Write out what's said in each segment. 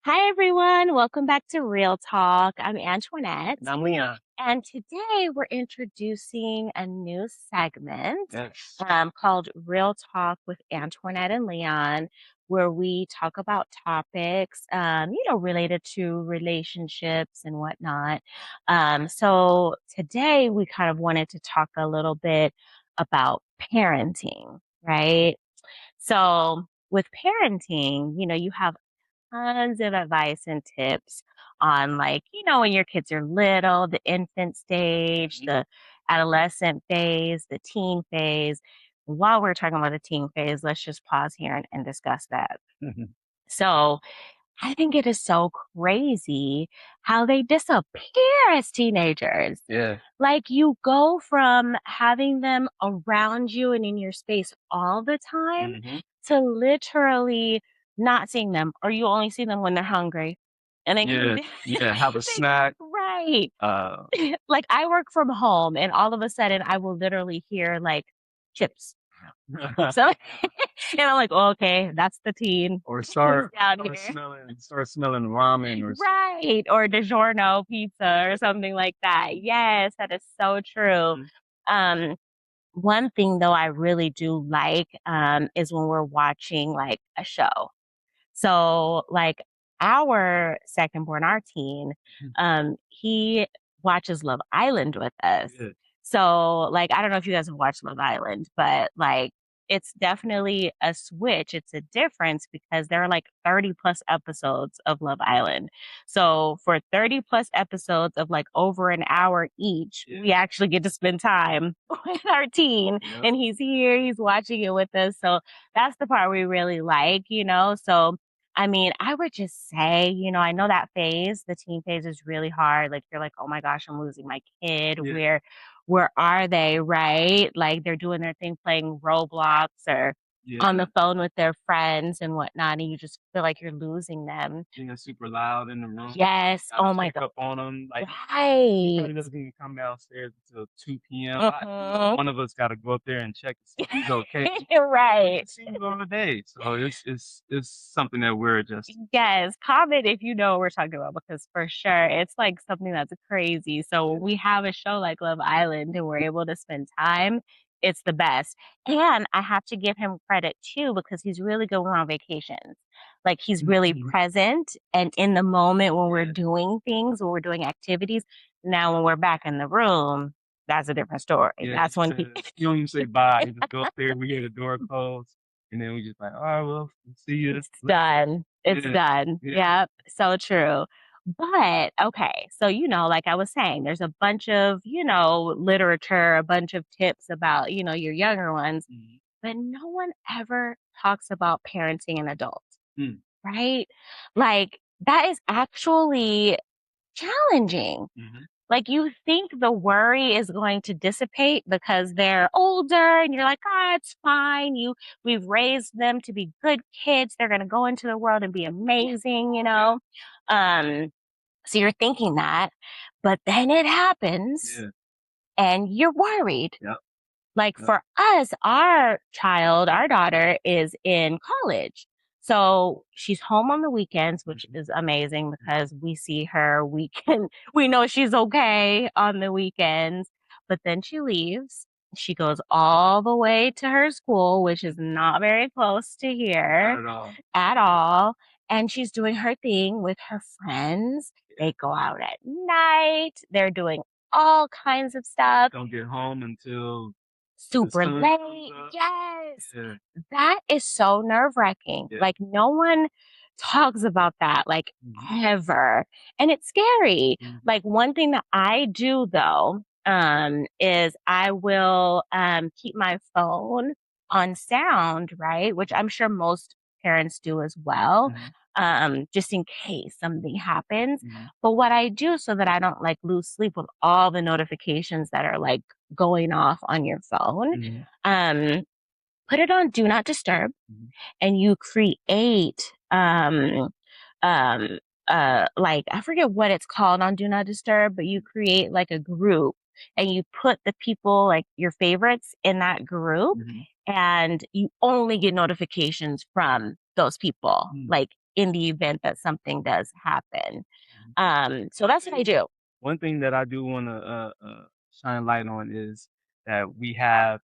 Hi, everyone. Welcome back to Real Talk. I'm Antoinette. And I'm Leon. And today we're introducing a new segment Yes. called Real Talk with Antoinette and Leon, where we talk about topics, related to relationships and whatnot. So today we kind of wanted to talk a little bit about parenting, right? So with parenting, you have tons of advice and tips on when your kids are little, the infant stage, Mhm. the adolescent phase, the teen phase. While we're talking about the teen phase, let's just pause here and discuss that. Mhm. So I think it is so crazy how they disappear as teenagers. Yeah. Like you go from having them around you and in your space all the time Mhm. to literally not seeing them, or you only see them when they're hungry. And then Yeah. Yeah. Have a they, snack. right. Uh, Like I work from home and all of a sudden I will literally hear like chips. So and I'm like, oh, okay, that's the teen. or He's start down start here. smelling start smelling ramen or Right. Or DiGiorno pizza or something like that. Yes, that is so true. Mhm. Um, One thing though I really do like is when we're watching like a show. So like our second born, our teen, Mhm. he watches Love Island with us. Yeah. So like I don't know if you guys have watched Love Island, but like it's definitely a switch. It's a difference because there are like 30 plus episodes of Love Island. So for 30 plus episodes of like over an hour each, Yeah. we actually get to spend time with our teen Yep. and he's here, he's watching it with us. So that's the part we really like. So I mean, I would just say, I know that phase, the teen phase is really hard. Like you're like, oh my gosh, I'm losing my kid. Yeah. Where are they? Right? Like they're doing their thing playing Roblox or Yeah. on the phone with their friends and whatnot, and you just feel like you're losing them. Being super loud in the room. Yes. Gotta Oh my check God. up on them. Like he Right. probably doesn't even come downstairs until 2 p.m. Mhm. One of us got to go up there and check to see if he's okay. We Right. haven't seen him over the day, so it's something that we're adjusting. Yes, comment if you know what we're talking about because for sure it's like something that's crazy. So Yeah. when we have a show like Love Island and we're able to spend time, it's the best. And I have to give him credit too because he's really good when we're on vacations. Like he's really Mhm. present and in the moment when we're Yeah. doing things, when we're doing activities. Now when we're back in the room, that's a different story. Yeah, That's when he you don't even say bye. You just go up there, we hear the door close, and then we just like, all right, well, see you It's later. done. It's Yeah, done. yeah, Yep. So true. But okay. So, like I was saying, there's a bunch of, literature, a bunch of tips about, your younger ones, mhm, but no one ever talks about parenting an adult, mm, right? Like that is actually challenging. mhm, Like you think the worry is going to dissipate because they're older and you're like, ah, it's fine. We've raised them to be good kids. They're going to go into the world and be amazing. Um, so you're thinking that, but then it happens yeah, and you're worried. yep, Like yep, for us, our child, our daughter is in college. So she's home on the weekends, which mhm, is amazing because we see her. We know she's okay on the weekends, but then she leaves. She goes all the way to her school, which is not very close to not here at all. at all. And she's doing her thing with her friends. Yeah, They go out at night. They're doing all kinds of stuff don't get home until the super sun comes late. up. Yes. Yeah, That is so nerve-wracking. yeah, Like no one talks about that like mhm, ever. And it's scary. mhm, Like one thing that I do though, is I will keep my phone on sound, right? Which I'm sure most parents do as well. mhm, Just in case something happens. mhm, But what I do so that I don't like lose sleep with all the notifications that are like going off on your phone, mhm, um, put it on do not disturb mhm, and you create um like I forget what it's called on do not disturb, but you create like a group and you put the people like your favorites in that group mhm, and you only get notifications from those people mm, like in the event that something does happen. Mhm. So One that's what I thing do. one thing that I do wanna, shine light on is that we have,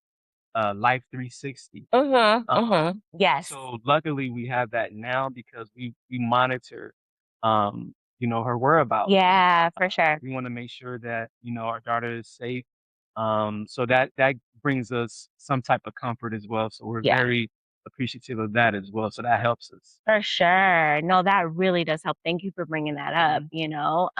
Life 360. Mhm, Um, mhm. Yes. so luckily we have that now because we monitor, her whereabouts. Yeah, for sure. We wanna make sure that, our daughter is safe. So that brings us some type of comfort as well. So we're Yeah. very appreciative of that as well. So that helps us. For sure. No, that really does help. Thank you for bringing that up, Mhm. you know?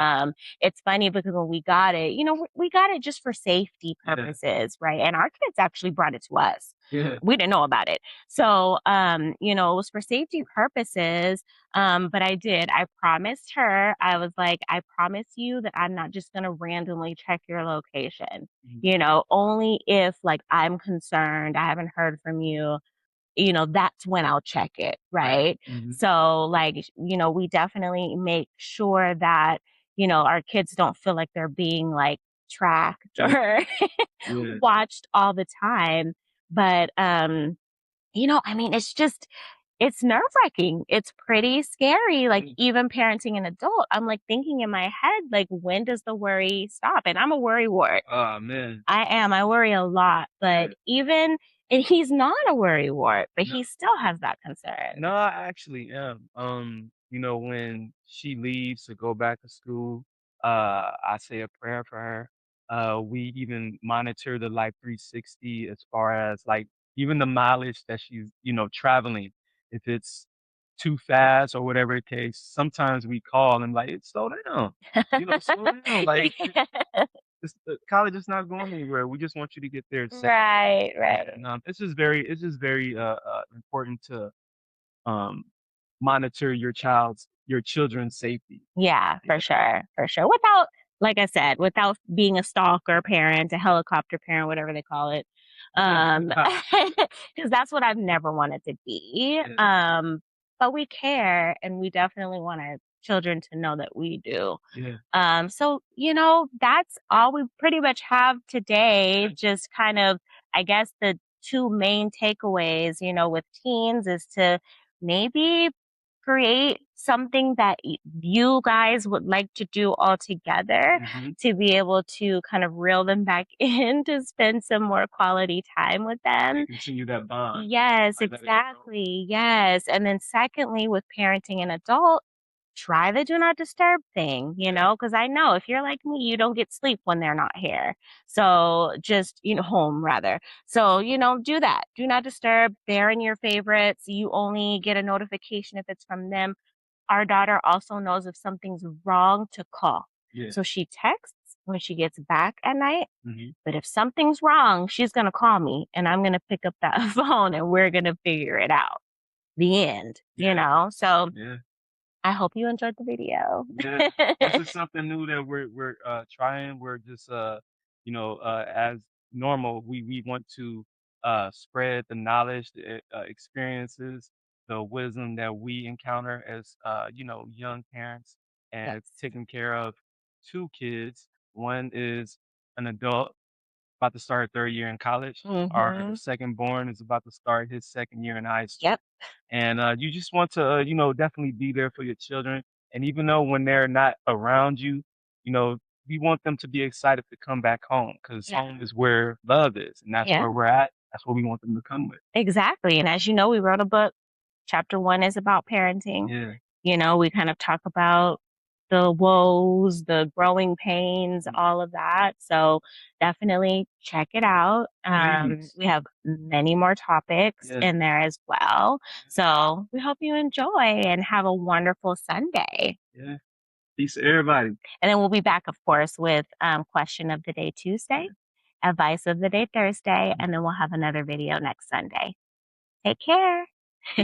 It's funny because when we got it, we got it just for safety Yeah. purposes, right? And our kids actually brought it to us. Yeah. We didn't know about it. So, it was for safety purposes. But I did. I promised her, I was like, I promise you that I'm not just gonna randomly check your location, Mhm. only if like I'm concerned, I haven't heard from you, that's when I'll check it, Right. right? Mhm. So, like, we definitely make sure that, our kids don't feel like they're being like tracked Yeah. or Yeah. watched all the time. But, I mean, it's nerve wracking. It's pretty scary. Like, Yeah. even parenting an adult, I'm like thinking in my head, like, when does the worry stop? And I'm a worry wart. Oh, man. I am. I worry a lot, but Yeah. and he's not a worry wart, but No. he still has that concern. No, I actually am. When she leaves to go back to school, I say a prayer for her. We even monitor the Life 360 as far as like even the mileage that she's, traveling. If it's too fast or whatever the case, sometimes we call and like, slow down, slow down. Like college is not going anywhere. We just want you to get there safe. Right, right. And it's just very important to um, monitor your children's safety. Yeah, Yeah. for sure, for sure. Without, like I said, without being a stalker parent, a helicopter parent, whatever they call it. Because that's what I've never wanted to be. Yeah, But we care and we definitely want our children to know that we do. yeah, So, that's all we pretty much have today. yeah. Just kind of, I guess, the two main takeaways, with teens is to maybe create something that you guys would like to do all together Mhm. to be able to kind of reel them back in to spend some more quality time with And them. continue that bond. Yes, Like, let it grow. exactly. Yes. And then secondly, with parenting an adult, try the do not disturb thing, Yeah, because I know if you're like me, you don't get sleep when they're not here. So just, home rather. So, do that. Do not disturb. They're in your favorites. You only get a notification if it's from them. Our daughter also knows if something's wrong to call. yeah. So she texts when she gets back at night. Mhm. But if something's wrong, she's going to call me and I'm going to pick up that phone and we're going to figure it out. The end, Yeah, So yeah. I hope you enjoyed the video. Yeah, this is something new that we're trying. We're just as normal, we want to spread the knowledge, the experiences, the wisdom that we encounter as young parents and Yes. taking care of two kids. One is an adult about to start third year in college. Our Mhm. second born is about to start his second year in high school. Yep. And you just want to, definitely be there for your children. And even though when they're not around you, you know, we want them to be excited to come back home because Yeah. home is where love is, and that's Yeah. where we're at. That's what we want them to come with. Exactly. And as you know, we wrote a book. Chapter 1 is about parenting. Yeah. We kind of talk about the woes, the growing pains, Mhm. all of that. So definitely check it out. Please. We have many more topics Yeah. in there as well. So we hope you enjoy and have a wonderful Sunday. Yeah. Peace to everybody. And then we'll be back, of course, with question of the day Tuesday, Yeah. advice of the day Thursday, Mhm. and then we'll have another video next Sunday. Take care.